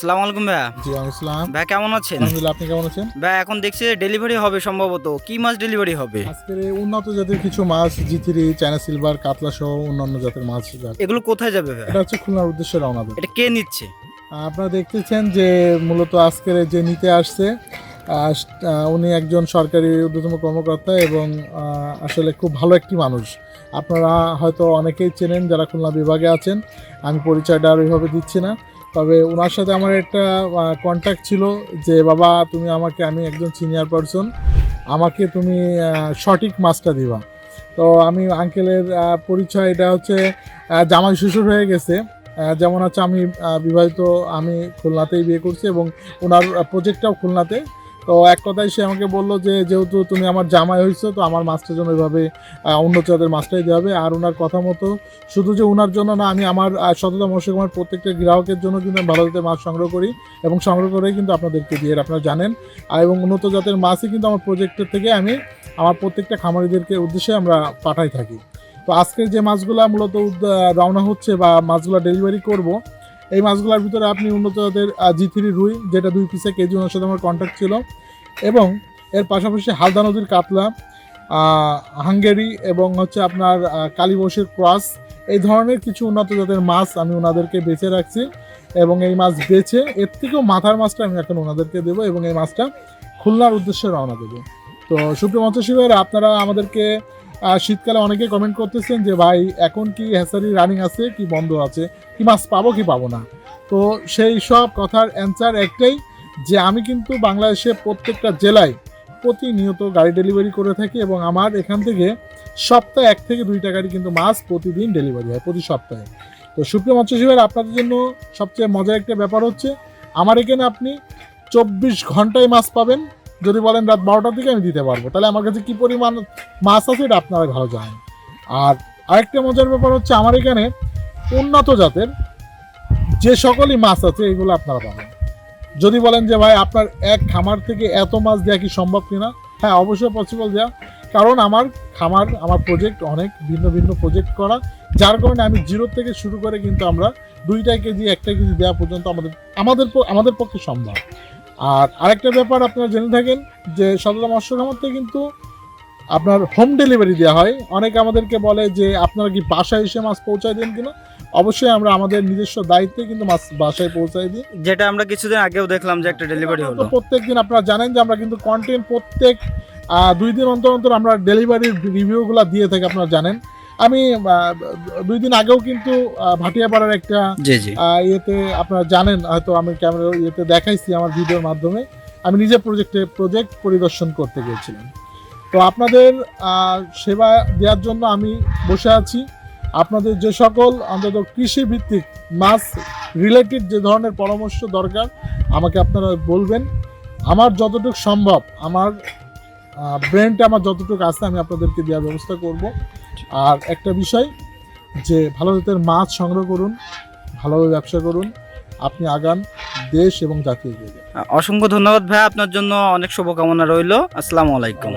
আসসালামু আলাইকুম ভাইয়া। জি আসসালাম। ভাই কেমন আছেন? আলহামদুলিল্লাহ, আপনি কেমন আছেন? ভাই এখন দেখছি ডেলিভারি হবে সম্ভবত। কি মাছ ডেলিভারি হবে? আজকের এই উন্নত জাতের কিছু মাছ জি3, চায়না সিলভার, কাতলা সহ অন্যান্য জাতের মাছ যাবে। এগুলো কোথায় যাবে ভাইয়া? এটা হচ্ছে খুলনার উদ্দেশ্যে রওনা দেবে। এটা কে নিচ্ছে? আপনারা দেখতেছেন যে মূলত আজকের যে নিতে আসছে উনি একজন সরকারি ঊর্ধ্বতম কর্মকর্তা এবং আসলে খুব ভালো একটি মানুষ। আপনারা হয়তো অনেকেই চেনেন যারা খুলনা বিভাগে আছেন, আমি পরিচয়টা আর ওইভাবে দিচ্ছি না। তবে ওনার সাথে আমার একটা কন্ট্যাক্ট ছিল যে বাবা তুমি আমি একজন সিনিয়র পারসন, আমাকে তুমি সঠিক মাছটা দিবা। তো আমি আঙ্কেলের পরিচয় এটা হচ্ছে জামাই শ্বশুর হয়ে গেছে। যেমন হচ্ছে আমি বিবাহিত, আমি খুলনাতেই বিয়ে করছি এবং ওনার প্রজেক্টটাও খুলনাতে। তো এক কথায় সে আমাকে বললো যে যেহেতু তুমি আমার জামাই হয়েছো তো আমার মাছটার জন্য এভাবে উন্নত জাতের মাছটাই দেওয়া হবে। আর ওনার কথা মতো শুধু যে ওনার জন্য না, আমি আমার সততা মৎস্যকুমার প্রত্যেকটা গ্রাহকের জন্য কিন্তু আমি ভালো জাতের মাছ সংগ্রহ করি এবং সংগ্রহ করেই কিন্তু আপনাদেরকে দিয়ে আপনারা জানেন। এবং উন্নত জাতের মাছই কিন্তু আমার প্রজেক্টের থেকে আমি আমার প্রত্যেকটা খামারিদেরকে উদ্দেশ্যে আমরা পাঠাই থাকি। তো আজকের যে মাছগুলা মূলত রওনা হচ্ছে বা মাছগুলো ডেলিভারি করব, এই মাছগুলোর ভিতরে আপনি উন্নত জাতের জি3 রুই, যেটা 2 পিসে কেজি, ওনার সাথে আমার কন্ট্যাক্ট ছিল, এবং এর পাশাপাশি হালদা নদীর কাতলা, হাঙ্গেরি এবং হচ্ছে আপনার কালীবশের ক্রস, এই ধরনের কিছু উন্নত জাতের মাছ আমি ওনাদেরকে বেছে রাখছি। এবং এই মাছ বেছে এর থেকেও মাথার মাছটা আমি এখন ওনাদেরকে দেবো এবং এই মাছটা খুলনার উদ্দেশ্যে রওনা দেবো। তো সুপ্রিয় মৎস্যজীবী ভাইরা, আপনারা আমাদেরকে শীতকালে অনেকে কমেন্ট করতেছেন যে ভাই এখন কি হ্যাচারি রানিং আছে কি বন্ধ আছে, কি মাছ পাবো কি পাবো না। তো সেই সব কথার অ্যান্সার একটাই, যে আমি কিন্তু বাংলাদেশে প্রত্যেকটা জেলায় প্রতিনিয়ত গাড়ি ডেলিভারি করে থাকি এবং আমার এখান থেকে সপ্তাহে 1 থেকে 2 টাকারই কিন্তু মাছ প্রতিদিন ডেলিভারি হয়, প্রতি সপ্তাহে। তো সুপ্রিয় মৎস্যজীবী ভাইরা, আপনাদের জন্য সবচেয়ে মজার একটা ব্যাপার হচ্ছে আমার এখানে আপনি 24 ঘন্টায় মাছ পাবেন। যদি বলেন রাত 12টার দিকে আমি দিতে পারবো, তাহলে আমার কাছে কি পরিমাণ মাছ আছে এটা আপনারা ভালো জানেন। আর আরেকটা মজার ব্যাপার হচ্ছে আমার এখানে উন্নত জাতের যে সকলই মাছ আছে এগুলো আপনারা পাবেন। যদি বলেন যে ভাই আপনার এক খামার থেকে এত মাছ দেওয়া কি সম্ভব কিনা, হ্যাঁ অবশ্যই পসিবল দেওয়া, কারণ আমার খামার, আমার প্রজেক্ট অনেক ভিন্ন ভিন্ন প্রজেক্ট করা, যার কারণে আমি 0 থেকে শুরু করে কিন্তু আমরা 2টা কেজি 1টা কেজি দেওয়া পর্যন্ত আমাদের পক্ষে সম্ভব। আর আরেকটা ব্যাপার আপনারা জেনে থাকেন যে সততা মৎস্য খামার থেকে কিন্তু আপনার হোম ডেলিভারি দেওয়া হয়। অনেকে আমাদেরকে বলে যে আপনারা কি বাসায় এসে মাছ পৌঁছায় দেন কিনা, অবশ্যই আমরা আমাদের নিজস্ব দায়িত্বে কিন্তু মাছ বাসায় পৌঁছায় দিই, যেটা আমরা কিছুদিন আগেও দেখলাম যে একটা ডেলিভারি হলো। প্রত্যেকদিন আপনারা জানেন যে আমরা কিন্তু কন্টেন্ট প্রত্যেক 2 দিন অন্তর অন্তর আমরা ডেলিভারির রিভিউগুলো দিয়ে থাকি, আপনারা জানেন। আমি 2 দিন আগেও কিন্তু ভাটিয়াপাড়ার একটা ইয়েতে, আপনারা জানেন হয়তো, আমি ক্যামেরা ইয়েতে দেখাইছি আমার ভিডিওর মাধ্যমে, আমি নিজে প্রজেক্ট পরিদর্শন করতে গিয়েছিলাম। তো আপনাদের সেবা দেওয়ার জন্য আমি বসে আছি। আপনাদের যে সকল অন্তত কৃষি ভিত্তিক মাছ রিলেটেড যে ধরনের পরামর্শ দরকার আমাকে আপনারা বলবেন। আমার যতটুকু সম্ভব, আমার ব্রেনটা আমার যতটুকু আছে আমি আপনাদেরকে দেওয়ার ব্যবস্থা করব। আর একটা বিষয়, যে ভালো জাতের মাছ সংগ্রহ করুন, ভালোভাবে ব্যবসা করুন, আপনি আগান, দেশ এবং জাতি এগিয়ে যান। অসংখ্য ধন্যবাদ ভাই, আপনার জন্য অনেক শুভকামনা রইল। আসসালামু আলাইকুম।